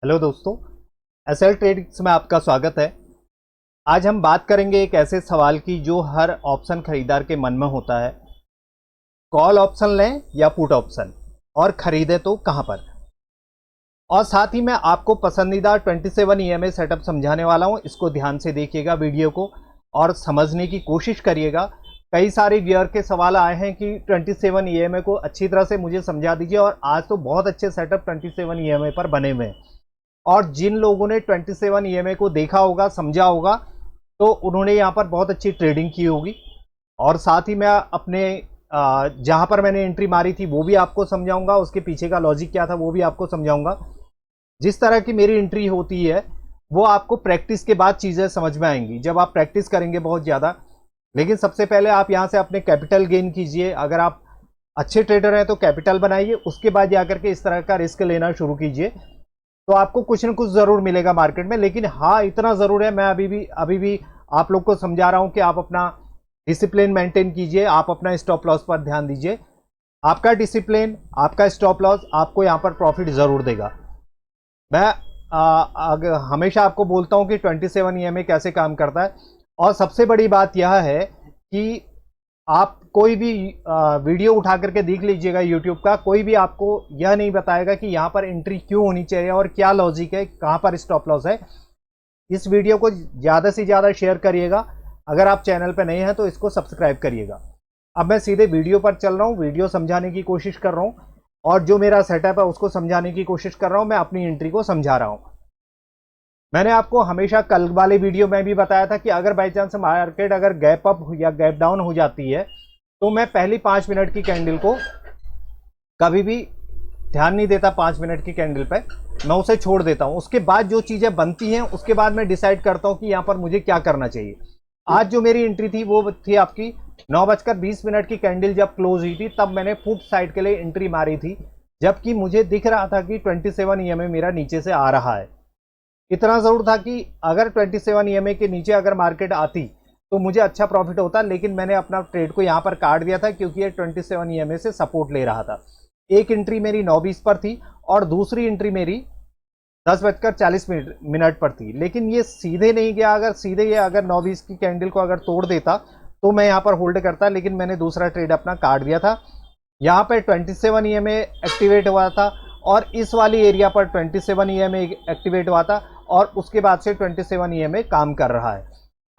Hello दोस्तों, SL trades में आपका स्वागत है। आज हम बात करेंगे एक ऐसे सवाल की जो हर ऑप्शन खरीदार के मन में होता है। कॉल ऑप्शन लें या पुट ऑप्शन, और खरीदें तो कहां पर। और साथ ही मैं आपको पसंदीदा 27 ईएमआई सेटअप समझाने वाला हूं। इसको ध्यान से देखिएगा वीडियो को और समझने की कोशिश करिएगा। कई सारे गियर के सवाल आए हैं कि 27 ईएमआई को अच्छी तरह से मुझे समझा दीजिए, और आज तो बहुत अच्छे सेटअप 27 ईएमआई पर बने हुए हैं। और जिन लोगों ने 27 ईएमआई को देखा होगा, समझा होगा, तो उन्होंने यहाँ पर बहुत अच्छी ट्रेडिंग की होगी। और साथ ही मैं अपने जहाँ पर मैंने एंट्री मारी थी वो भी आपको समझाऊंगा, उसके पीछे का लॉजिक क्या था वो भी आपको समझाऊंगा। जिस तरह की मेरी एंट्री होती है वो आपको प्रैक्टिस के बाद चीज़ें समझ में आएंगी, जब आप प्रैक्टिस करेंगे बहुत ज़्यादा। लेकिन सबसे पहले आप यहाँ से अपने कैपिटल गेन कीजिए। अगर आप अच्छे ट्रेडर हैं तो कैपिटल बनाइए, उसके बाद जाकर के इस तरह का रिस्क लेना शुरू कीजिए, तो आपको कुछ न कुछ जरूर मिलेगा मार्केट में। लेकिन हाँ, इतना जरूर है, मैं अभी भी आप लोग को समझा रहा हूं कि आप अपना डिसिप्लिन मेंटेन कीजिए, आप अपना स्टॉप लॉस पर ध्यान दीजिए। आपका डिसिप्लिन, आपका स्टॉप लॉस आपको यहां पर प्रॉफिट जरूर देगा। मैं हमेशा आपको बोलता हूं कि 27 ईएमआई कैसे काम करता है। और सबसे बड़ी बात यह है कि आप कोई भी वीडियो उठा करके देख लीजिएगा यूट्यूब का, कोई भी आपको यह नहीं बताएगा कि यहाँ पर एंट्री क्यों होनी चाहिए और क्या लॉजिक है, कहाँ पर स्टॉप लॉस है। इस वीडियो को ज़्यादा से ज़्यादा शेयर करिएगा। अगर आप चैनल पर नए हैं तो इसको सब्सक्राइब करिएगा। अब मैं सीधे वीडियो पर चल रहा हूँ, वीडियो समझाने की कोशिश कर रहा हूँ, और जो मेरा सेटअप है उसको समझाने की कोशिश कर रहा हूँ। मैं अपनी एंट्री को समझा रहा हूँ। मैंने आपको हमेशा कल वाले वीडियो में भी बताया था कि अगर बाई चांस मार्केट अगर गैप अप या गैप डाउन हो जाती है तो मैं पहली 5 मिनट की कैंडल को कभी भी ध्यान नहीं देता। 5 मिनट की कैंडल पे मैं उसे छोड़ देता हूं। उसके बाद जो चीजें बनती हैं उसके बाद मैं डिसाइड करता हूं कि यहां पर मुझे क्या करना चाहिए। आज जो मेरी एंट्री थी वो थी आपकी 9:20 की कैंडल जब क्लोज हुई थी, तब मैंने फुट साइड के लिए एंट्री मारी थी, जबकि मुझे दिख रहा था कि 27 ईएमआई मेरा नीचे से आ रहा है। इतना जरूर था कि अगर 27 ईएमआई के नीचे अगर मार्केट आती तो मुझे अच्छा प्रॉफिट होता, लेकिन मैंने अपना ट्रेड को यहां पर काट दिया था क्योंकि ये 27 ईएमआई से सपोर्ट ले रहा था। एक एंट्री मेरी 9:20 पर थी और दूसरी एंट्री मेरी 10:40 पर थी। लेकिन ये सीधे नहीं गया। अगर सीधे ये अगर 9:20 की कैंडल को अगर तोड़ देता तो मैं यहाँ पर होल्ड करता, लेकिन मैंने दूसरा ट्रेड अपना काट दिया था। यहाँ पर 27 ईएमआई एक्टिवेट हुआ था और इस वाली एरिया पर 27 ईएमआई एक्टिवेट हुआ था, और उसके बाद से 27 ईएमआई काम कर रहा है।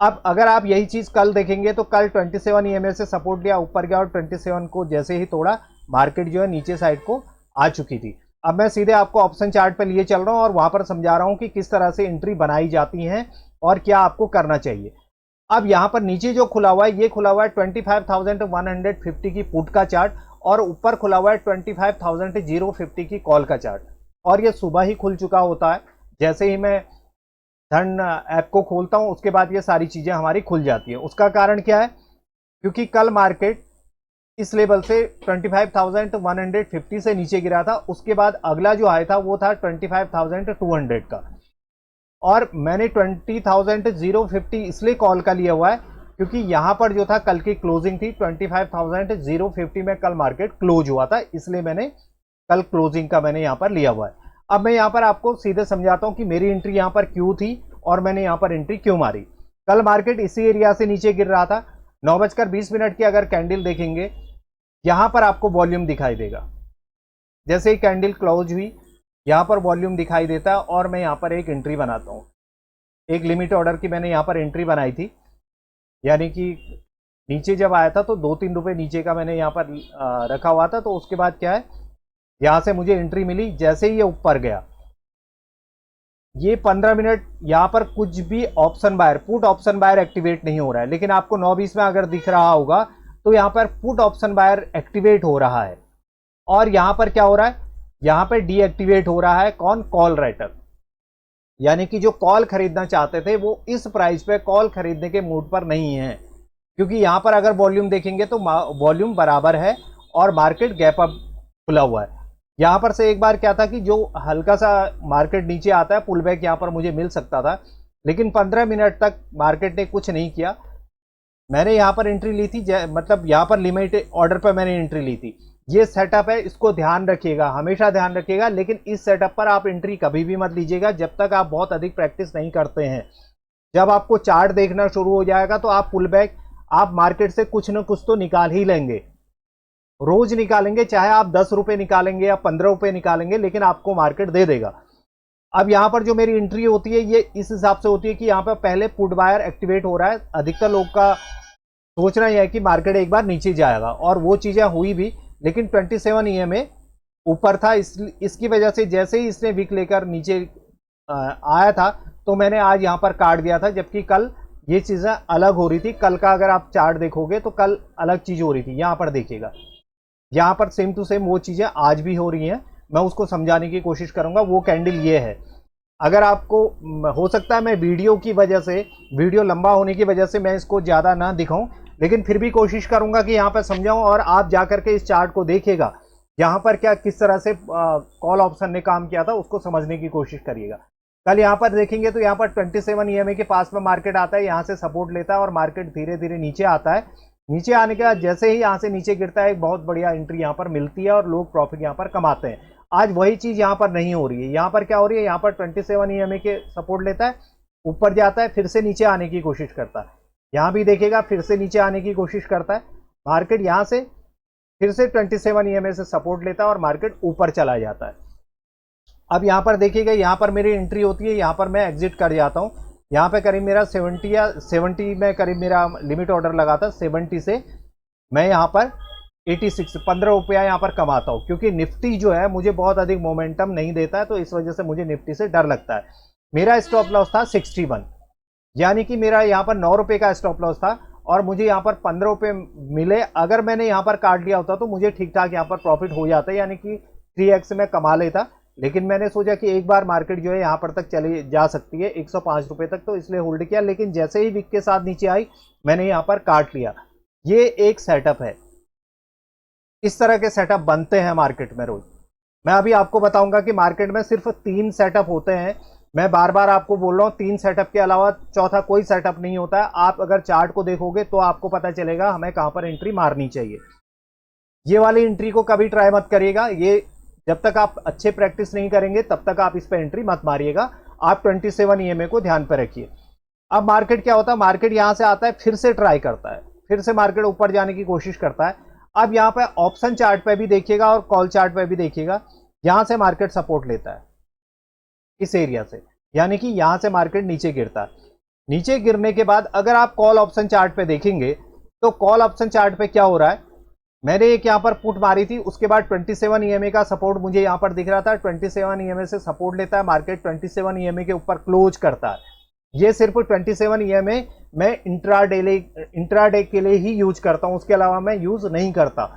अब अगर आप यही चीज कल देखेंगे तो कल 27 ईएमआई से सपोर्ट लिया, ऊपर गया, और 27 को जैसे ही तोड़ा मार्केट जो है नीचे साइड को आ चुकी थी। अब मैं सीधे आपको ऑप्शन चार्ट पे लिए चल रहा हूं और वहां पर समझा रहा हूं कि किस तरह से एंट्री बनाई जाती है और क्या आपको करना चाहिए। अब यहां पर नीचे जो खुला हुआ है, ये खुला हुआ है 25,150 की पुट का चार्ट, और ऊपर खुला हुआ है 25,050 की कॉल का चार्ट। और ये सुबह ही खुल चुका होता है। जैसे ही मैं धन ऐप को खोलता हूं उसके बाद ये सारी चीजें हमारी खुल जाती है। उसका कारण क्या है? क्योंकि कल मार्केट इस लेवल से 25,150 से नीचे गिरा था। उसके बाद अगला जो आया था वो था 25,200 का, और मैंने 20,050 इसलिए कॉल का लिया हुआ है क्योंकि यहां पर जो था कल की क्लोजिंग थी 25,050 में कल मार्केट क्लोज हुआ था, इसलिए मैंने कल क्लोजिंग का मैंने यहां पर लिया हुआ है। अब मैं यहां पर आपको सीधे समझाता हूं कि मेरी एंट्री यहां पर क्यों थी और मैंने यहां पर एंट्री क्यों मारी। कल मार्केट इसी एरिया से नीचे गिर रहा था। 9:20 की अगर कैंडल देखेंगे, यहां पर आपको वॉल्यूम दिखाई देगा। जैसे ही कैंडल क्लोज हुई यहां पर वॉल्यूम दिखाई देता है, और मैं यहां पर एक एंट्री बनाता हूं। एक लिमिट ऑर्डर की मैंने यहां पर एंट्री बनाई थी, यानी कि नीचे जब आया था तो 2-3 रुपए नीचे का मैंने यहां पर रखा हुआ था। तो उसके बाद क्या है, यहां से मुझे एंट्री मिली। जैसे ही ये ऊपर गया, ये 15 मिनट यहां पर कुछ भी option buyer, put option buyer activate नहीं हो रहा है। लेकिन आपको 9:20 में अगर दिख रहा होगा तो यहां पर पुट ऑप्शन बायर एक्टिवेट हो रहा है, और यहां पर क्या हो रहा है, यहां पर डीएक्टिवेट हो रहा है। कौन? कॉल राइटर, यानी कि जो कॉल खरीदना चाहते थे वो इस प्राइस पे कॉल खरीदने के मूड पर नहीं है। क्योंकि यहां पर अगर वॉल्यूम देखेंगे तो वॉल्यूम बराबर है और मार्केट गैप अप खुला हुआ है। यहां पर से एक बार क्या था कि जो हल्का सा मार्केट नीचे आता है, पुल बैक यहां पर मुझे मिल सकता था, लेकिन 15 मिनट तक मार्केट ने कुछ नहीं किया। मैंने यहां पर एंट्री ली थी, मतलब यहां पर लिमिट ऑर्डर पर मैंने एंट्री ली थी। ये सेटअप है, इसको ध्यान रखिएगा, हमेशा ध्यान रखिएगा। लेकिन इस सेटअप पर आप एंट्री कभी भी मत लीजिएगा जब तक आप बहुत अधिक प्रैक्टिस नहीं करते हैं। जब आपको चार्ट देखना शुरू हो जाएगा तो आप पुल बैक, आप मार्केट से कुछ ना कुछ तो निकाल ही लेंगे, रोज निकालेंगे, चाहे आप 10 रुपए निकालेंगे या 15 रुपए निकालेंगे, लेकिन आपको मार्केट दे देगा। अब यहां पर जो मेरी एंट्री होती है ये इस हिसाब से होती है कि यहां पर पहले पुट बायर एक्टिवेट हो रहा है। अधिकतर लोग का सोचना यह है कि मार्केट एक बार नीचे जाएगा, और वो चीजें हुई भी, लेकिन 27 EMA ऊपर था। इसकी वजह से जैसे ही इसने विक लेकर नीचे आया था तो मैंने आज यहां पर काट दिया था, जबकि कल ये चीजें अलग हो रही थी। कल का अगर आप चार्ट देखोगे तो कल अलग चीज हो रही थी। यहां पर देखिएगा, यहां पर सेम टू सेम वो चीजें आज भी हो रही हैं। मैं उसको समझाने की कोशिश करूंगा। वो कैंडल ये है, अगर आपको हो सकता है मैं वीडियो की वजह से, वीडियो लंबा होने की वजह से मैं इसको ज्यादा ना दिखाऊं, लेकिन फिर भी कोशिश करूंगा कि यहां पर समझाऊं, और आप जाकर के इस चार्ट को देखिएगा यहां पर क्या किस तरह से कॉल ऑप्शन ने काम किया था, उसको समझने की कोशिश करिएगा। कल यहां पर देखेंगे तो यहां पर 27 EMA के पास में मार्केट आता है, यहां से सपोर्ट लेता है और मार्केट धीरे धीरे नीचे आता है। नीचे आने के बाद जैसे ही यहां से नीचे गिरता है एक बहुत बढ़िया एंट्री यहां पर मिलती है और लोग प्रॉफिट यहां पर कमाते हैं। आज वही चीज यहां पर नहीं हो रही है। यहां पर क्या हो रही है, यहां पर 27 EMA के सपोर्ट लेता है, ऊपर जाता है, फिर से नीचे आने की कोशिश करता है। यहां भी देखिएगा फिर से नीचे आने की कोशिश करता है मार्केट, यहां से फिर से 27 EMA से सपोर्ट लेता है और मार्केट ऊपर चला जाता है। अब यहां पर देखिएगा, यहां पर मेरी एंट्री होती है, यहां पर मैं एग्जिट कर जाता हूं। यहां पे करीब मेरा 70 या 70 में करीब मेरा लिमिट ऑर्डर लगा था। 70 से मैं यहां पर 86 15 रुपया यहां पर कमाता हूं, क्योंकि निफ्टी जो है मुझे बहुत अधिक मोमेंटम नहीं देता है, तो इस वजह से मुझे निफ्टी से डर लगता है। मेरा स्टॉप लॉस था 61, यानी कि मेरा यहां पर 9 रुपए का स्टॉप लॉस था और मुझे यहां पर 15 रुपए मिले। अगर मैंने यहां पर काट लिया होता तो मुझे ठीक ठाक यहां पर प्रॉफिट हो जाता, यानी कि 3x में कमा लेता। लेकिन मैंने सोचा कि एक बार मार्केट जो है यहां पर तक चली जा सकती है 105 रुपए तक, तो इसलिए होल्ड किया। लेकिन जैसे ही विक के साथ नीचे आई मैंने यहां पर काट लिया। ये एक सेटअप है, इस तरह के सेटअप बनते हैं मार्केट में रोज। मैं अभी आपको बताऊंगा कि मार्केट में सिर्फ 3 सेटअप होते हैं। मैं बार बार आपको बोल रहा हूं 3 सेटअप के अलावा चौथा कोई सेटअप नहीं होता है। आप अगर चार्ट को देखोगे तो आपको पता चलेगा हमें कहां पर एंट्री मारनी चाहिए। ये वाली एंट्री को कभी ट्राई मत करिएगा, ये जब तक आप अच्छे प्रैक्टिस नहीं करेंगे तब तक आप इस पर एंट्री मत मारिएगा। आप 27 EMA को ध्यान पर रखिए। अब मार्केट क्या होता है, मार्केट यहां से आता है, फिर से ट्राई करता है, फिर से मार्केट ऊपर जाने की कोशिश करता है। अब यहां पर ऑप्शन चार्ट पे भी देखिएगा और कॉल चार्ट पे भी देखिएगा, यहां से मार्केट सपोर्ट लेता है इस एरिया से, यानी कि यहां से मार्केट नीचे गिरता है। नीचे गिरने के बाद अगर आप कॉल ऑप्शन चार्ट पे देखेंगे तो कॉल ऑप्शन चार्ट पे क्या हो रहा है, मैंने एक यहां पर पुट मारी थी, उसके बाद 27 EMA का सपोर्ट मुझे यहां पर दिख रहा था। 27 EMA से सपोर्ट लेता है, मार्केट 27 EMA के ऊपर क्लोज करता है। ये सिर्फ 27 EMA मैं इंट्राडे के लिए ही यूज करता हूं, उसके अलावा मैं यूज नहीं करता।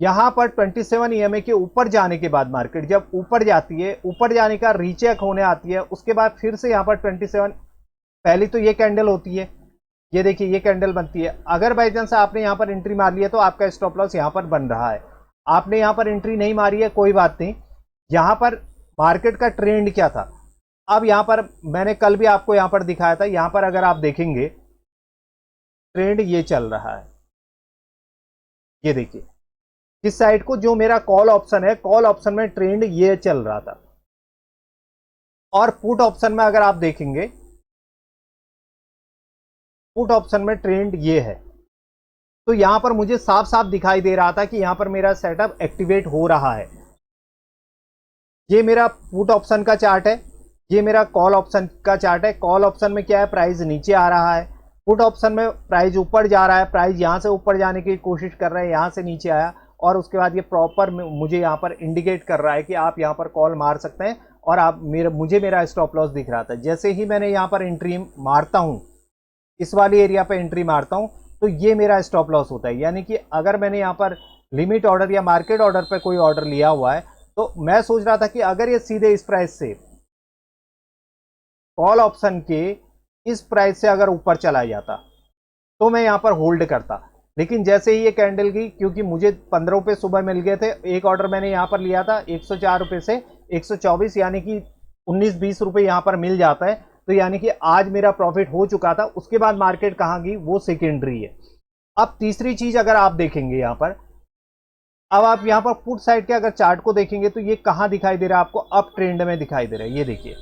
यहां पर 27 EMA के ऊपर जाने के बाद मार्केट जब ऊपर जाती है, ऊपर जाने का रीचेक होने आती है, उसके बाद फिर से यहां पर 27, पहली तो ये कैंडल होती है, ये देखिए ये कैंडल बनती है। अगर बाई चांस आपने यहां पर एंट्री मार लिया तो आपका स्टॉप लॉस यहां पर बन रहा है। आपने यहां पर एंट्री नहीं मारी है कोई बात नहीं। यहां पर मार्केट का ट्रेंड क्या था, अब यहां पर मैंने कल भी आपको यहां पर दिखाया था, यहां पर अगर आप देखेंगे ट्रेंड ये चल रहा है, ये देखिए किस साइड को, जो मेरा कॉल ऑप्शन है, कॉल ऑप्शन में ट्रेंड ये चल रहा था। और पुट ऑप्शन में अगर आप देखेंगे, पुट ऑप्शन में ट्रेंड ये है। तो यहां पर मुझे साफ साफ दिखाई दे रहा था कि यहां पर मेरा सेटअप एक्टिवेट हो रहा है। ये मेरा पुट ऑप्शन का चार्ट है, ये मेरा कॉल ऑप्शन का चार्ट है। कॉल ऑप्शन में क्या है, प्राइस नीचे आ रहा है, पुट ऑप्शन में प्राइस ऊपर जा रहा है। प्राइस यहां से ऊपर जाने की कोशिश कर रहा है, यहां से नीचे आया, और उसके बाद ये प्रॉपर मुझे यहां पर इंडिकेट कर रहा है कि आप यहां पर कॉल मार सकते हैं। और आप मुझे मेरा स्टॉप लॉस दिख रहा था। जैसे ही मैंने यहां पर एंट्री मारता हूं, इस वाली एरिया पे एंट्री मारता हूं, तो ये मेरा स्टॉप लॉस होता है। यानी कि अगर मैंने यहां पर लिमिट ऑर्डर या मार्केट ऑर्डर पे कोई ऑर्डर लिया हुआ है, तो मैं सोच रहा था कि अगर ये सीधे इस प्राइस से, कॉल ऑप्शन के इस प्राइस से अगर ऊपर चला जाता तो मैं यहां पर होल्ड करता। लेकिन जैसे ही ये कैंडल की, क्योंकि मुझे 15 रुपए सुबह मिल गए थे, एक ऑर्डर मैंने यहां पर लिया था 104 रुपए से 124, यानी कि 19-20 रुपए यहां पर मिल जाता है, तो यानी कि आज मेरा प्रॉफिट हो चुका था। उसके बाद मार्केट कहां गई वो सेकेंडरी है। अब तीसरी चीज अगर आप देखेंगे, यहां पर अब आप यहां पर पुट साइड के अगर चार्ट को देखेंगे तो ये कहां दिखाई दे रहा है आपको, अप ट्रेंड में दिखाई दे रहा है। ये देखिए,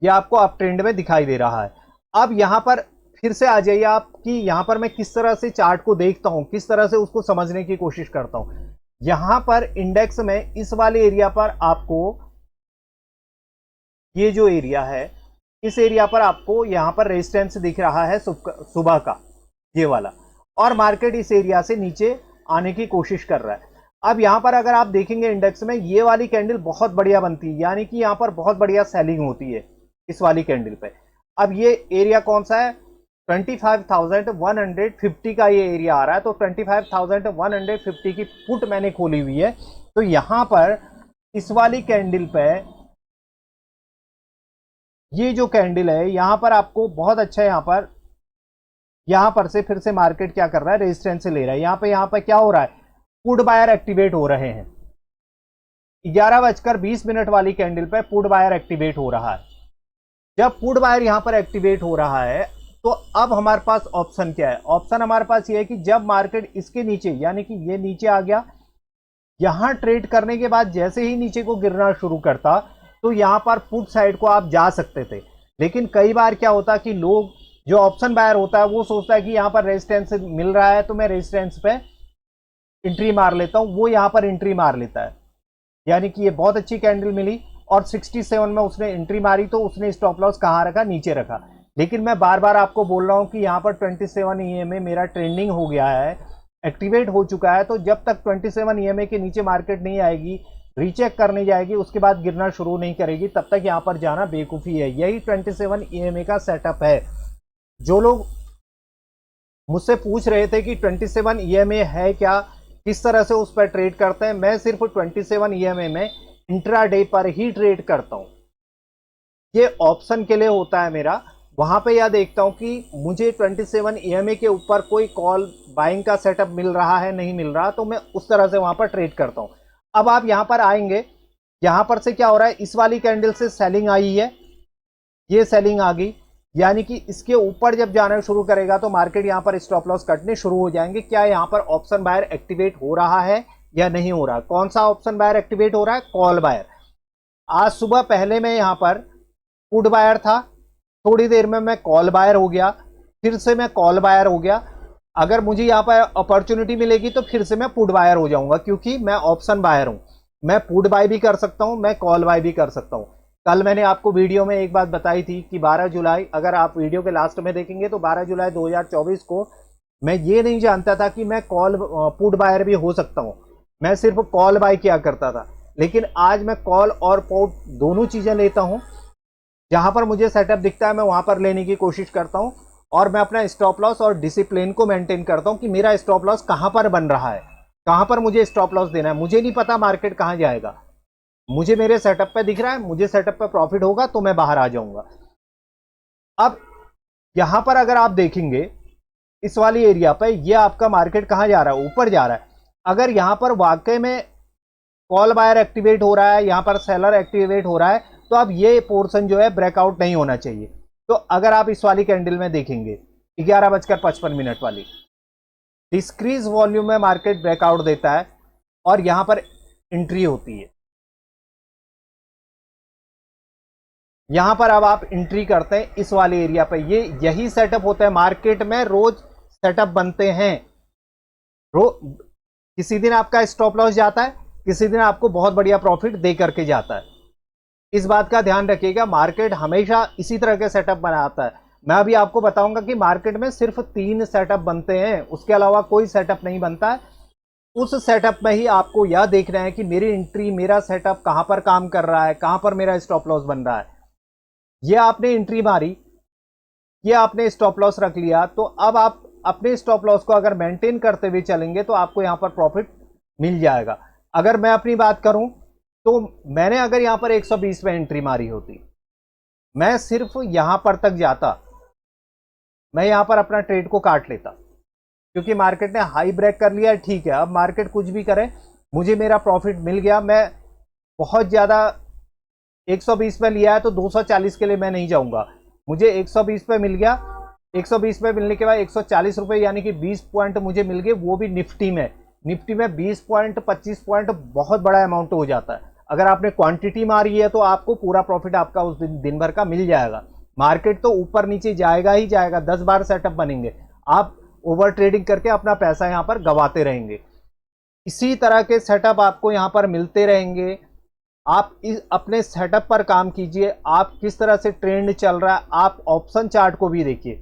ये आपको अप ट्रेंड में दिखाई दे रहा है। अब यहां पर फिर से आ जाइए आप कि यहां पर मैं किस तरह से चार्ट को देखता हूं, किस तरह से उसको समझने की कोशिश करता हूं। यहां पर इंडेक्स में इस वाले एरिया पर आपको, ये जो एरिया है, इस एरिया पर आपको यहां पर रेजिस्टेंस दिख रहा है सुबह का, ये वाला, और मार्केट इस एरिया से नीचे आने की कोशिश कर रहा है। अब यहां पर अगर आप देखेंगे इंडेक्स में ये वाली कैंडल बहुत बढ़िया बनती है, यानी कि यहां पर बहुत बढ़िया सेलिंग होती है इस वाली कैंडल पे। अब ये एरिया कौन सा है, 25,150 का ये एरिया आ रहा है। तो 25,150 की पुट मैंने खोली हुई है। तो यहां पर इस वाली कैंडल पे, ये जो कैंडल है यहां पर आपको बहुत अच्छा, यहां पर से फिर से मार्केट क्या कर रहा है, रेजिस्टेंस से ले रहा है। यहां पे क्या हो रहा है, पुट बायर एक्टिवेट हो रहे हैं। 11:20 वाली कैंडल पे पुट बायर एक्टिवेट हो रहा है। जब पुट बायर यहां पर एक्टिवेट हो रहा है तो अब हमारे पास ऑप्शन क्या है, ऑप्शन हमारे पास ये है कि जब मार्केट इसके नीचे, यानी कि ये नीचे आ गया, यहां ट्रेड करने के बाद जैसे ही नीचे को गिरना शुरू करता तो यहां पर पुट साइड को आप जा सकते थे। लेकिन कई बार क्या होता कि लोग, जो ऑप्शन बायर होता है वो सोचता है कि यहां पर रेजिस्टेंस मिल रहा है तो मैं रेजिस्टेंस पे एंट्री मार लेता हूं, वो यहां पर एंट्री मार लेता है। यानी कि ये बहुत अच्छी कैंडल मिली और 67 में उसने एंट्री मारी तो उसने स्टॉप लॉस कहां रखा, नीचे रखा। लेकिन मैं बार बार आपको बोल रहा हूं कि यहां पर 27 ईएमए मेरा ट्रेंडिंग हो गया है, एक्टिवेट हो चुका है। तो जब तक 27 ईएमए के नीचे मार्केट नहीं आएगी, रीचेक करने जाएगी, उसके बाद गिरना शुरू नहीं करेगी, तब तक यहां पर जाना बेवकूफ़ी है। यही 27 ईएमए का सेटअप है। जो लोग मुझसे पूछ रहे थे कि 27 ईएमए है क्या, किस तरह से उस पर ट्रेड करते हैं, मैं सिर्फ 27 ईएमए में इंट्राडे पर ही ट्रेड करता हूं। ये ऑप्शन के लिए होता है मेरा, वहां पे यह देखता हूं कि मुझे 27 ईएमए के ऊपर कोई कॉल बाइंग का सेटअप मिल रहा है, नहीं मिल रहा, तो मैं उस तरह से वहां पर ट्रेड करता हूं। अब आप यहां पर आएंगे, यहां पर से क्या हो रहा है, इस वाली कैंडल से सेलिंग आई है, ये सेलिंग आ गई, यानी कि इसके ऊपर जब जाना शुरू करेगा तो मार्केट यहां पर स्टॉप लॉस कटने शुरू हो जाएंगे। क्या यहां पर ऑप्शन बायर एक्टिवेट हो रहा है या नहीं हो रहा? कौन सा ऑप्शन बायर एक्टिवेट हो रहा है? Call buyer. आज सुबह पहले मैं यहां पर पुट बायर था, थोड़ी देर में मैं कॉल बायर हो गया, फिर से मैं कॉल बायर हो गया। अगर मुझे यहां पर अपॉर्चुनिटी मिलेगी तो फिर से मैं पुट बायर हो जाऊंगा, क्योंकि मैं ऑप्शन बायर हूं। मैं पुट बाय भी कर सकता हूं, मैं कॉल बाय भी कर सकता हूं। कल मैंने आपको वीडियो में एक बात बताई थी कि 12 जुलाई, अगर आप वीडियो के लास्ट में देखेंगे तो 12 जुलाई 2024 को मैं ये नहीं जानता था कि मैं कॉल पुट बायर भी हो सकता हूं। मैं सिर्फ कॉल बाय किया करता था। लेकिन आज मैं कॉल और पुट दोनों चीजें लेता हूं। जहां पर मुझे सेटअप दिखता है मैं वहां पर लेने की कोशिश करता हूं, और मैं अपना स्टॉप लॉस और डिसिप्लिन को मेंटेन करता हूं कि मेरा स्टॉप लॉस कहां पर बन रहा है, कहां पर मुझे स्टॉप लॉस देना है। मुझे नहीं पता मार्केट कहां जाएगा, मुझे मेरे सेटअप पे दिख रहा है, मुझे सेटअप पे प्रॉफिट होगा तो मैं बाहर आ जाऊंगा। अब यहां पर अगर आप देखेंगे इस वाली एरिया पे, ये आपका मार्केट कहां जा रहा है, ऊपर जा रहा है। अगर यहां पर वाकई में कॉल बायर एक्टिवेट हो रहा है, यहां पर सेलर एक्टिवेट हो रहा है, तो अब ये पोर्शन जो है ब्रेकआउट नहीं होना चाहिए। तो अगर आप इस वाली कैंडल में देखेंगे 11:55 वाली, डिस्क्रीज वॉल्यूम में मार्केट ब्रेकआउट देता है और यहां पर एंट्री होती है। यहां पर अब आप एंट्री करते हैं इस वाले एरिया पे, ये यही सेटअप होता है मार्केट में, रोज सेटअप बनते हैं। किसी दिन आपका स्टॉप लॉस जाता है, किसी दिन आपको बहुत बढ़िया प्रॉफिट दे करके जाता है। इस बात का ध्यान रखिएगा, मार्केट हमेशा इसी तरह के सेटअप बनाता है। मैं अभी आपको बताऊंगा कि मार्केट में सिर्फ 3 सेटअप बनते हैं, उसके अलावा कोई सेटअप नहीं बनता है। उस सेटअप में ही आपको यह देखना है कि मेरी एंट्री, मेरा सेटअप कहां पर काम कर रहा है, कहां पर मेरा स्टॉप लॉस बन रहा है। ये आपने एंट्री मारी, ये आपने स्टॉप लॉस रख लिया, तो अब आप अपने स्टॉप लॉस को अगर मेंटेन करते हुए चलेंगे तो आपको यहां पर प्रॉफिट मिल जाएगा। अगर मैं अपनी बात करूं तो मैंने अगर यहां पर 120 में एंट्री मारी होती, मैं सिर्फ यहां पर तक जाता, मैं यहां पर अपना ट्रेड को काट लेता, क्योंकि मार्केट ने हाई ब्रेक कर लिया है। ठीक है, अब मार्केट कुछ भी करे, मुझे मेरा प्रॉफिट मिल गया। मैं बहुत ज्यादा 120 पे लिया है तो 240 के लिए मैं नहीं जाऊंगा, मुझे 120 पे मिल गया, 120 पे मिलने के बाद 140 रुपए यानी कि 20 पॉइंट मुझे मिल गए, वो भी निफ्टी में। निफ्टी में 20 पॉइंट 25 पॉइंट बहुत बड़ा अमाउंट हो जाता है। अगर आपने क्वांटिटी मारी है तो आपको पूरा प्रॉफिट आपका उस दिन भर का मिल जाएगा। मार्केट तो ऊपर नीचे जाएगा ही जाएगा, 10 बार सेटअप बनेंगे, आप ओवर ट्रेडिंग करके अपना पैसा यहां पर गवाते रहेंगे। इसी तरह के सेटअप आपको यहां पर मिलते रहेंगे। आप इस अपने सेटअप पर काम कीजिए, आप किस तरह से ट्रेंड चल रहा है, आप ऑप्शन चार्ट को भी देखिए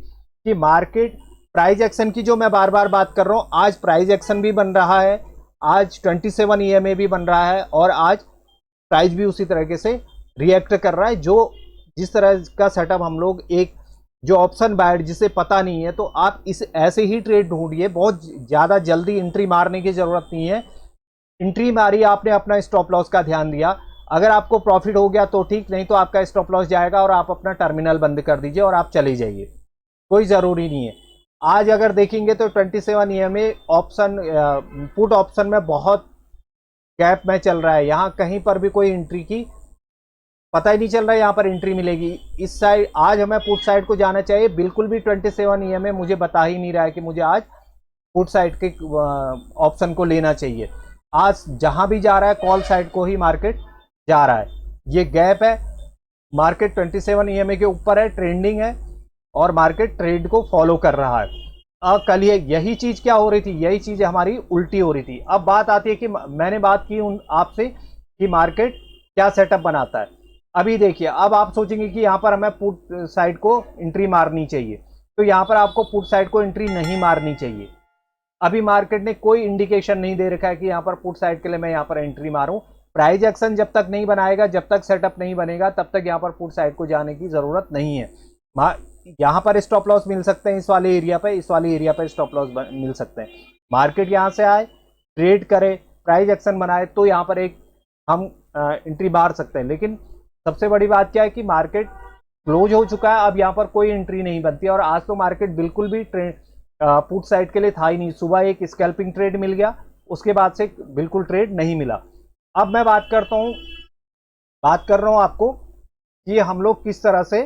कि मार्केट प्राइस एक्शन की जो मैं बार बार बात कर रहा हूं, आज प्राइस एक्शन भी बन रहा है, आज 27 ईएमए भी बन रहा है, और आज प्राइस भी उसी तरीके से रिएक्ट कर रहा है। जो जिस तरह का सेटअप हम लोग एक जो ऑप्शन बायर जिसे पता नहीं है, तो आप इस ऐसे ही ट्रेड ढूंढिए, बहुत ज़्यादा जल्दी एंट्री मारने की ज़रूरत नहीं है। एंट्री मारी, आपने अपना स्टॉप लॉस का ध्यान दिया, अगर आपको प्रॉफिट हो गया तो ठीक, नहीं तो आपका स्टॉप लॉस जाएगा और आप अपना टर्मिनल बंद कर दीजिए और आप चले जाइए, कोई ज़रूरी नहीं है। आज अगर देखेंगे तो 27 ईएमए ऑप्शन पुट ऑप्शन में बहुत गैप में चल रहा है, यहाँ कहीं पर भी कोई एंट्री की पता ही नहीं चल रहा है यहाँ पर एंट्री मिलेगी। इस साइड आज हमें पुट साइड को जाना चाहिए, बिल्कुल भी 27 ईएमए मुझे बता ही नहीं रहा है कि मुझे आज पुट साइड के ऑप्शन को लेना चाहिए। आज जहां भी जा रहा है कॉल साइड को ही मार्केट जा रहा है। ये गैप है, मार्केट 27 ईएमए के ऊपर है, ट्रेंडिंग है और मार्केट ट्रेड को फॉलो कर रहा है। अब कल यही चीज क्या हो रही थी, यही चीज हमारी उल्टी हो रही थी। अब बात आती है कि मैंने बात की आपसे कि मार्केट क्या सेटअप बनाता है। अभी देखिए, अब आप सोचेंगे कि यहाँ पर हमें पुट साइड को एंट्री मारनी चाहिए, तो यहाँ पर आपको पुट साइड को एंट्री नहीं मारनी चाहिए। अभी मार्केट ने कोई इंडिकेशन नहीं दे रखा है कि यहाँ पर पुट साइड के लिए मैं यहाँ पर एंट्री मारूं। प्राइस एक्शन जब तक नहीं बनाएगा, जब तक सेटअप नहीं बनेगा, तब तक यहाँ पर पुट साइड को जाने की जरूरत नहीं है। यहाँ पर स्टॉप लॉस मिल सकते हैं, इस वाले एरिया पे, इस वाले एरिया पे स्टॉप लॉस मिल सकते हैं। मार्केट यहाँ से आए, ट्रेड करे, प्राइस एक्शन बनाए, तो यहाँ पर एक हम एंट्री मार सकते हैं। लेकिन सबसे बड़ी बात क्या है कि मार्केट क्लोज हो चुका है, अब यहाँ पर कोई एंट्री नहीं बनती है। और आज तो मार्केट बिल्कुल भी ट्रेड पुट साइड के लिए था ही नहीं। सुबह एक स्कैल्पिंग ट्रेड मिल गया, उसके बाद से बिल्कुल ट्रेड नहीं मिला। अब मैं बात कर रहा हूं आपको कि हम लोग किस तरह से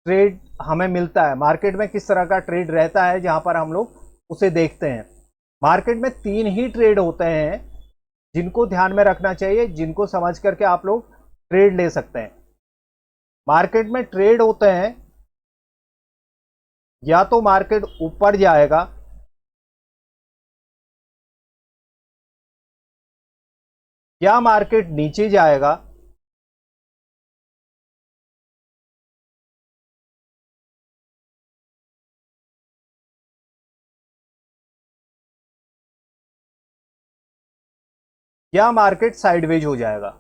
ट्रेड हमें मिलता है, मार्केट में किस तरह का ट्रेड रहता है, जहां पर हम लोग उसे देखते हैं। मार्केट में 3 ही ट्रेड होते हैं जिनको ध्यान में रखना चाहिए, जिनको समझ करके आप लोग ट्रेड ले सकते हैं। मार्केट में ट्रेड होते हैं, या तो मार्केट ऊपर जाएगा, या मार्केट नीचे जाएगा, या मार्केट साइडवेज हो जाएगा।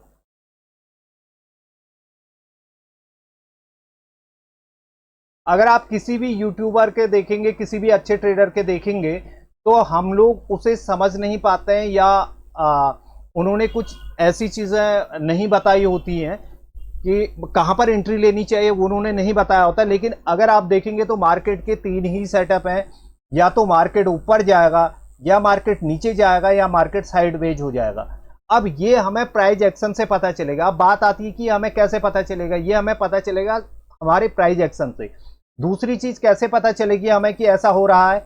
अगर आप किसी भी यूट्यूबर के देखेंगे, किसी भी अच्छे ट्रेडर के देखेंगे, तो हम लोग उसे समझ नहीं पाते हैं, या उन्होंने कुछ ऐसी चीजें नहीं बताई होती हैं कि कहां पर एंट्री लेनी चाहिए, वो उन्होंने नहीं बताया होता। लेकिन अगर आप देखेंगे तो मार्केट के 3 ही सेटअप हैं, या तो मार्केट ऊपर जाएगा, या मार्केट नीचे जाएगा, या मार्केट साइडवेज हो जाएगा। अब ये हमें प्राइस एक्शन से पता चलेगा। अब बात आती है कि हमें कैसे पता चलेगा, ये हमें पता चलेगा हमारे प्राइस एक्शन से। दूसरी चीज कैसे पता चलेगी हमें कि ऐसा हो रहा है,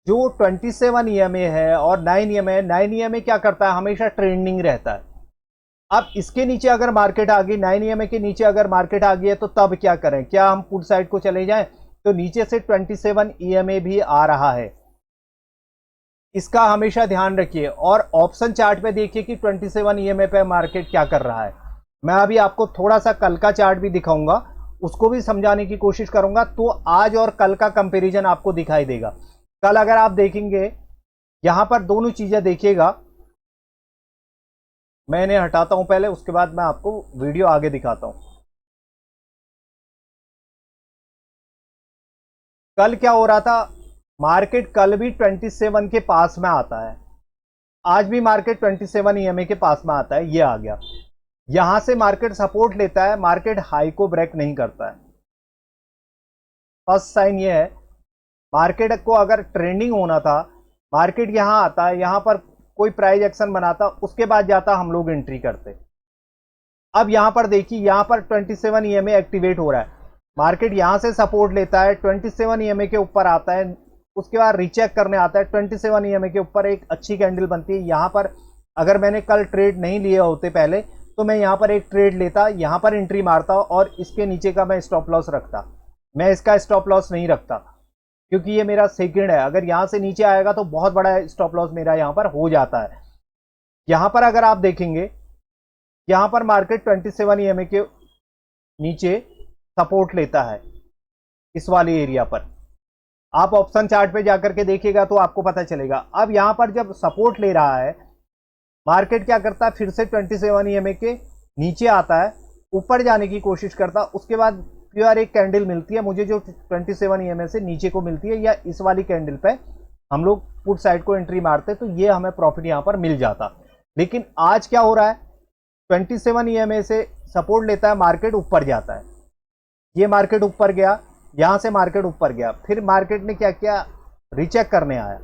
जो 27 ईएमए है और 9 ईएमए, 9 ईएमए क्या करता है, हमेशा ट्रेंडिंग रहता है। अब इसके नीचे अगर मार्केट आ गई, 9 ईएमए के नीचे अगर मार्केट आ गई है, तो तब क्या करें, क्या हम पुट साइड को चले जाएं? तो नीचे से 27 ईएमए भी आ रहा है, इसका हमेशा ध्यान रखिए। और ऑप्शन चार्ट पे देखिए कि 27 ईएमए पे मार्केट क्या कर रहा है। मैं अभी आपको थोड़ा सा कल का चार्ट भी दिखाऊंगा, उसको भी समझाने की कोशिश करूंगा, तो आज और कल का कंपैरिजन आपको दिखाई देगा। कल अगर आप देखेंगे, यहां पर दोनों चीजें देखिएगा, मैं इन्हें हटाता हूं पहले, उसके बाद मैं आपको वीडियो आगे दिखाता हूं। कल क्या हो रहा था, मार्केट कल भी 27 के पास में आता है, आज भी मार्केट 27 ईएमए के पास में आता है, ये आ गया। यहां से मार्केट सपोर्ट लेता है, मार्केट हाई को ब्रेक नहीं करता है। फर्स्ट साइन ये है, मार्केट को अगर ट्रेंडिंग होना था, मार्केट यहां आता है, यहां पर कोई प्राइस एक्शन बनाता, उसके बाद जाता, हम लोग एंट्री करते। अब यहां पर देखिए, यहां पर 27 ईएमए एक्टिवेट हो रहा है, मार्केट यहां से सपोर्ट लेता है, 27 ईएमए के ऊपर आता है, उसके बाद रीचेक करने आता है, 27 ईएमए के ऊपर एक अच्छी कैंडल बनती है। यहां पर अगर मैंने कल ट्रेड नहीं लिए होते पहले, तो मैं यहां पर एक ट्रेड लेता, यहां पर एंट्री मारता और इसके नीचे का मैं स्टॉप लॉस रखता। मैं इसका स्टॉप लॉस नहीं रखता क्योंकि ये मेरा सेकंड है। अगर यहां से नीचे आएगा तो बहुत बड़ा स्टॉप लॉस मेरा यहां पर हो जाता है। यहां पर अगर आप देखेंगे, यहां पर मार्केट 27 ईएमए के नीचे सपोर्ट लेता है इस वाले एरिया पर। आप ऑप्शन चार्ट पे जाकर के देखिएगा तो आपको पता चलेगा। अब यहां पर जब सपोर्ट ले रहा है, मार्केट क्या करता है, फिर से 27 ईएमए के नीचे आता है, ऊपर जाने की कोशिश करता, उसके बाद प्योर एक कैंडल मिलती है मुझे जो 27 ईएमए से नीचे को मिलती है, या इस वाली कैंडल पे हम लोग पुट साइड को एंट्री मारते, तो ये हमें प्रॉफिट यहां पर मिल जाता। लेकिन आज क्या हो रहा है, 27 ईएमए से सपोर्ट लेता है, मार्केट ऊपर जाता है, ये मार्केट ऊपर गया, यहां से मार्केट ऊपर गया, फिर मार्केट ने क्या किया, रीचेक करने आया,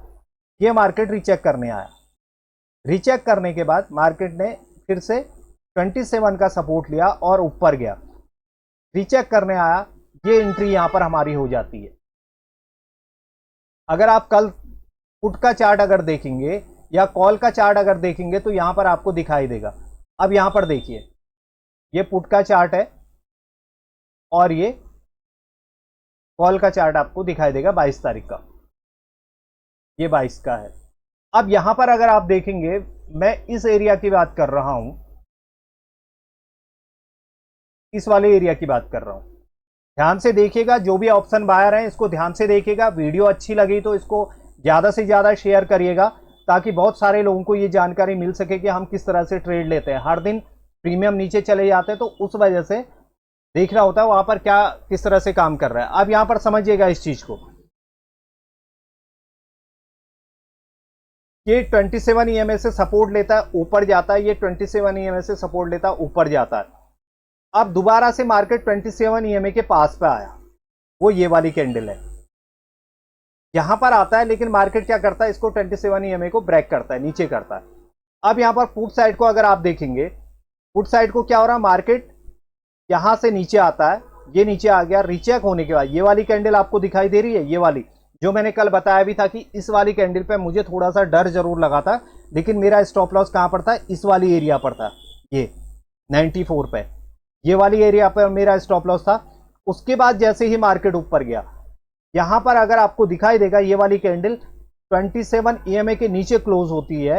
ये मार्केट रीचेक करने आया। रीचेक करने के बाद मार्केट ने फिर से 27 का सपोर्ट लिया और ऊपर गया, रीचेक करने आया, ये एंट्री यहां पर हमारी हो जाती है। अगर आप कल पुट का चार्ट अगर देखेंगे या कॉल का चार्ट अगर देखेंगे तो यहां पर आपको दिखाई देगा। अब यहां पर देखिए, ये पुट का चार्ट है और ये कॉल का चार्ट आपको दिखाई देगा 22 तारीख का, ये 22 का है। अब यहां पर अगर आप देखेंगे, मैं इस एरिया की बात कर रहा हूं, इस वाले एरिया की बात कर रहा हूं। ध्यान से देखिएगा, जो भी ऑप्शन बायर हैं इसको ध्यान से देखिएगा। वीडियो अच्छी लगी तो इसको ज्यादा से ज्यादा शेयर करिएगा, ताकि बहुत सारे लोगों को ये जानकारी मिल सके कि हम किस तरह से ट्रेड लेते हैं। हर दिन प्रीमियम नीचे चले जाते हैं, तो उस वजह से देखना होता है वहां पर क्या किस तरह से काम कर रहा है। अब यहां पर समझिएगा इस चीज को, ये 27 ईएमए से सपोर्ट लेता है, ऊपर जाता है, ये 27 ईएमए से सपोर्ट लेता है, ऊपर जाता है। अब दोबारा से मार्केट 27 ईएमए के पास पे आया, वो ये वाली कैंडल है, यहां पर आता है, लेकिन मार्केट क्या करता है, इसको 27 ईएमए को ब्रेक करता है, नीचे करता है। अब यहां पर पुट साइड को अगर आप देखेंगे, पुट साइड को क्या हो रहा है, मार्केट यहां से नीचे आता है, ये नीचे आ गया, रीचेक होने के बाद ये वाली कैंडल आपको दिखाई दे रही है, ये वाली जो मैंने कल बताया भी था कि इस वाली कैंडल पे मुझे थोड़ा सा डर जरूर लगा था, लेकिन मेरा स्टॉप लॉस कहां पर था, इस वाली एरिया पर था, ये 94 पे, ये वाली एरिया पर मेरा स्टॉप लॉस था। उसके बाद जैसे ही मार्केट ऊपर गया, यहां पर अगर आपको दिखाई देगा, ये वाली कैंडल 27 ईएमए के नीचे क्लोज होती है,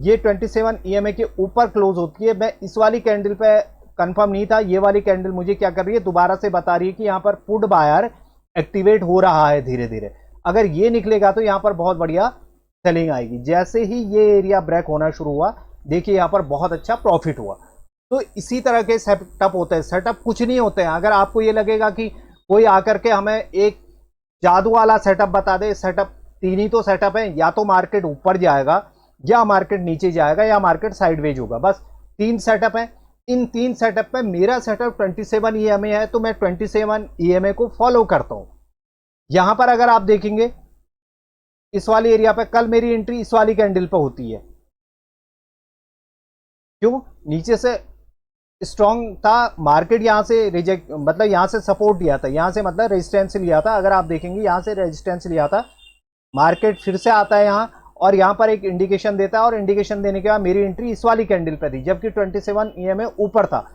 ये 27 ईएमए के ऊपर क्लोज होती है। मैं इस वाली कैंडल पे कंफर्म नहीं था, ये वाली कैंडल मुझे क्या कर रही है, दोबारा से बता रही है कि यहां पर पुट बायर एक्टिवेट हो रहा है धीरे धीरे। अगर ये निकलेगा तो यहां पर बहुत बढ़िया सेलिंग आएगी। जैसे ही ये एरिया ब्रेक होना शुरू हुआ, देखिए यहां पर बहुत अच्छा प्रॉफिट हुआ। तो इसी तरह के सेटअप होते हैं, सेटअप कुछ नहीं होते हैं। अगर आपको ये लगेगा कि कोई आकर के हमें एक जादू वाला सेटअप बता दे, सेटअप तीन ही तो सेटअप है, या तो मार्केट ऊपर जाएगा, या मार्केट नीचे जाएगा, या मार्केट साइडवेज होगा, बस तीन सेटअप है। इन तीन सेटअप पे मेरा सेटअप 27 ईएमए है, तो मैं 27 ईएमए को फॉलो करता हूं। यहां पर अगर आप देखेंगे, इस वाली एरिया पे कल मेरी एंट्री इस वाली कैंडल पे होती है, क्यों, नीचे से स्ट्रॉन्ग था मार्केट, यहां से रिजेक्ट मतलब यहां से सपोर्ट लिया था, यहां से मतलब रेजिस्टेंस लिया था। अगर आप देखेंगे यहां से रेजिस्टेंस लिया था, मार्केट फिर से आता है यहां और यहां पर एक इंडिकेशन देता है, और इंडिकेशन देने के बाद मेरी एंट्री इस वाली कैंडल पे थी, जबकि 27 ईएमए ऊपर था।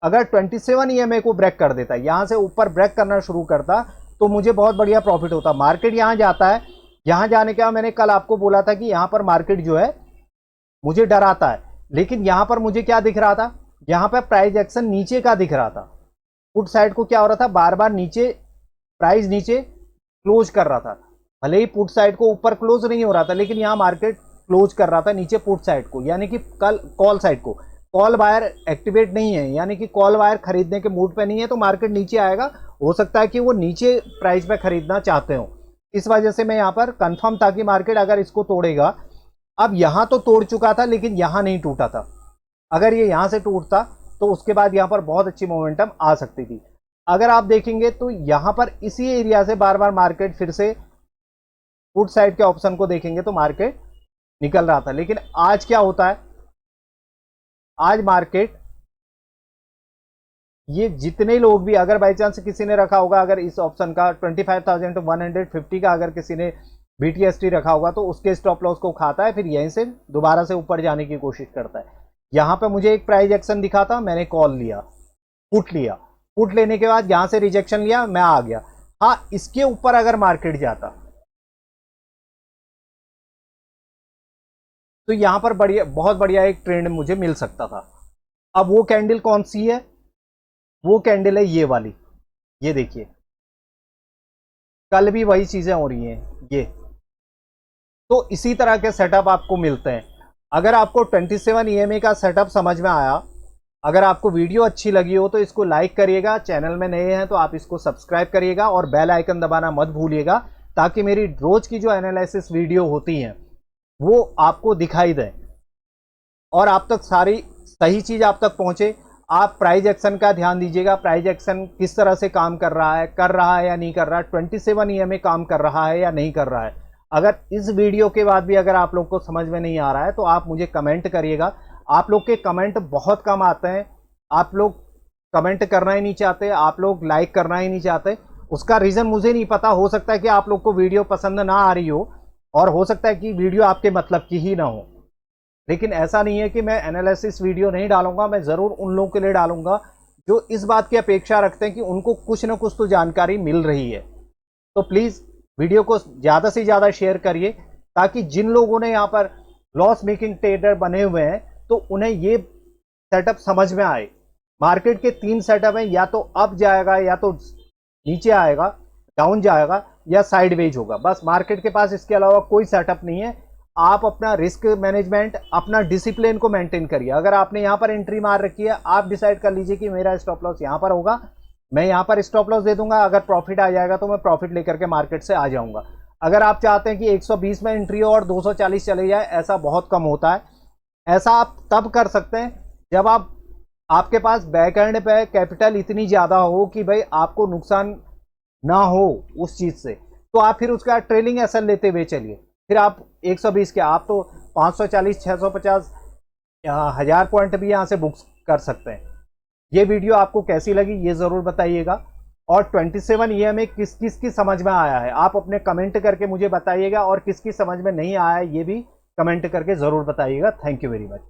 अगर 27 ईएमए को ब्रेक कर देता, यहां से ऊपर ब्रेक करना शुरू करता, तो मुझे बहुत बढ़िया प्रॉफिट होता। मार्केट यहां जाता है, यहां जाने के बाद मैंने कल आपको बोला था कि यहां पर मार्केट जो है मुझे डराता है, लेकिन यहां पर मुझे क्या दिख रहा था, यहां पर प्राइस एक्शन नीचे का दिख रहा था। पुट साइड को क्या हो रहा था, बार बार नीचे प्राइस नीचे क्लोज कर रहा था, भले ही पुट साइड को ऊपर क्लोज नहीं हो रहा था, लेकिन यहां मार्केट क्लोज कर रहा था नीचे पुट साइड को, यानी कि कल कॉल साइड को। कॉल बायर एक्टिवेट नहीं है, यानी कि कॉल बायर खरीदने के मूड पे नहीं है, तो मार्केट नीचे आएगा। हो सकता है कि वो नीचे प्राइस पे खरीदना चाहते हो, इस वजह से मैं यहां पर कंफर्म था कि मार्केट अगर इसको तोड़ेगा। अब यहां तो तोड़ चुका था, लेकिन यहां नहीं टूटा था। अगर ये यहां से टूटता तो उसके बाद यहां पर बहुत अच्छी मोमेंटम आ सकती थी। अगर आप देखेंगे तो यहां पर इसी एरिया से बार बार मार्केट फिर से पुट साइड के ऑप्शन को देखेंगे तो मार्केट निकल रहा था। लेकिन आज क्या होता है, आज मार्केट ये जितने लोग भी, अगर बाई चांस किसी ने रखा होगा, अगर इस ऑप्शन का 25,000 to 150 का अगर किसी ने BTST रखा होगा तो उसके स्टॉप लॉस को खाता है, फिर यहीं से दोबारा से ऊपर जाने की कोशिश करता है। यहाँ पे मुझे एक प्राइस एक्शन दिखा था, मैंने कॉल लिया, पुट लिया, पुट लेने के बाद यहां से रिजेक्शन लिया, मैं आ गया। हाँ, इसके ऊपर अगर मार्केट जाता तो यहां पर बढ़िया, बहुत बढ़िया एक ट्रेंड मुझे मिल सकता था। अब वो कैंडल कौन सी है? वो कैंडल है ये वाली, ये देखिए, कल भी वही चीजें हो रही हैं ये। तो इसी तरह के सेटअप आपको मिलते हैं। अगर आपको 27 EMA का सेटअप समझ में आया, अगर आपको वीडियो अच्छी लगी हो तो इसको लाइक करिएगा, चैनल में नए हैं तो आप इसको सब्सक्राइब करिएगा और बेल आइकन दबाना मत भूलिएगा, ताकि मेरी रोज की जो एनालिसिस वीडियो होती हैं वो आपको दिखाई दें और आप तक सारी सही चीज आप तक पहुंचे। आप प्राइस एक्शन का ध्यान दीजिएगा, प्राइस एक्शन किस तरह से काम कर रहा है या नहीं कर रहा है, 27 EMA काम कर रहा है या नहीं कर रहा है। अगर इस वीडियो के बाद भी अगर आप लोग को समझ में नहीं आ रहा है तो आप मुझे कमेंट करिएगा। आप लोग के कमेंट बहुत कम आते हैं, आप लोग कमेंट करना ही नहीं चाहते, आप लोग लाइक करना ही नहीं चाहते। उसका रीजन मुझे नहीं पता, हो सकता है कि आप लोग को वीडियो पसंद ना आ रही हो और हो सकता है कि वीडियो आपके मतलब की ही ना हो। लेकिन ऐसा नहीं है कि मैं एनालिसिस वीडियो नहीं डालूंगा, मैं जरूर उन लोगों के लिए डालूंगा जो इस बात की अपेक्षा रखते हैं कि उनको कुछ ना कुछ तो जानकारी मिल रही है। तो प्लीज वीडियो को ज्यादा से ज्यादा शेयर करिए, ताकि जिन लोगों ने यहाँ पर लॉस मेकिंग ट्रेडर बने हुए हैं तो उन्हें ये सेटअप समझ में आए। मार्केट के 3 सेटअप हैं, या तो अप जाएगा, या तो नीचे आएगा, डाउन जाएगा, या साइडवेज होगा। बस मार्केट के पास इसके अलावा कोई सेटअप नहीं है। आप अपना रिस्क मैनेजमेंट, अपना डिसिप्लिन को मेंटेन करिए। अगर आपने यहां पर एंट्री मार रखी है, आप डिसाइड कर लीजिए कि मेरा स्टॉप लॉस यहां पर होगा, मैं यहां पर स्टॉप लॉस दे दूंगा। अगर प्रॉफिट आ जाएगा तो मैं प्रॉफिट लेकर के मार्केट से आ जाऊंगा। अगर आप चाहते हैं कि 120 में एंट्री हो और 240 चले जाए, ऐसा बहुत कम होता है। ऐसा आप तब कर सकते हैं जब आपके पास बैक एंड पे कैपिटल इतनी ज्यादा हो कि भाई आपको नुकसान ना हो उस चीज से, तो आप फिर उसका ट्रेलिंग एसएल लेते हुए चलिए। फिर आप 120 के, आप तो 540, 650, 1000 पॉइंट भी यहां से बुक कर सकते हैं। ये वीडियो आपको कैसी लगी ये जरूर बताइएगा, और 27 EMA किस किस की समझ में आया है आप अपने कमेंट करके मुझे बताइएगा, और किसकी समझ में नहीं आया ये भी कमेंट करके जरूर बताइएगा। Thank you very much.